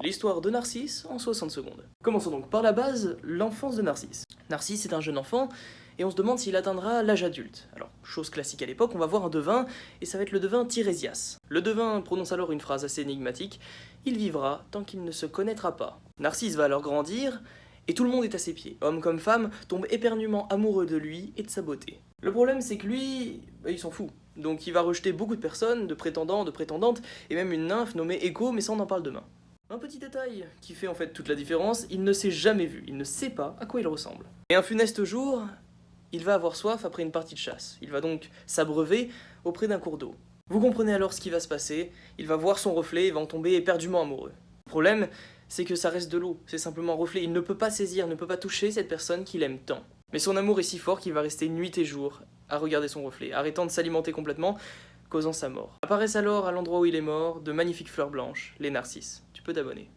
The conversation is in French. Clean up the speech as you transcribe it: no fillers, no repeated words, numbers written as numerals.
l'histoire de Narcisse en 60 secondes. Commençons donc par la base, l'enfance de Narcisse. Narcisse est un jeune enfant, et on se demande s'il atteindra l'âge adulte. Alors, chose classique à l'époque, on va voir un devin, et ça va être le devin Tirésias. Le devin prononce alors une phrase assez énigmatique, « Il vivra tant qu'il ne se connaîtra pas ». Narcisse va alors grandir, et tout le monde est à ses pieds. Homme comme femme tombe éperdument amoureux de lui et de sa beauté. Le problème c'est que lui, il s'en fout. Donc il va rejeter beaucoup de personnes, de prétendants, de prétendantes, et même une nymphe nommée Écho, mais ça on en parle demain. Un petit détail qui fait en fait toute la différence, il ne s'est jamais vu, il ne sait pas à quoi il ressemble. Et un funeste jour, il va avoir soif après une partie de chasse. Il va donc s'abreuver auprès d'un cours d'eau. Vous comprenez alors ce qui va se passer, il va voir son reflet et va en tomber éperdument amoureux. Le problème, c'est que ça reste de l'eau, c'est simplement un reflet, il ne peut pas saisir, ne peut pas toucher cette personne qu'il aime tant. Mais son amour est si fort qu'il va rester nuit et jour à regarder son reflet, arrêtant de s'alimenter complètement, causant sa mort. Apparaissent alors à l'endroit où il est mort de magnifiques fleurs blanches, les narcisses. Tu peux t'abonner.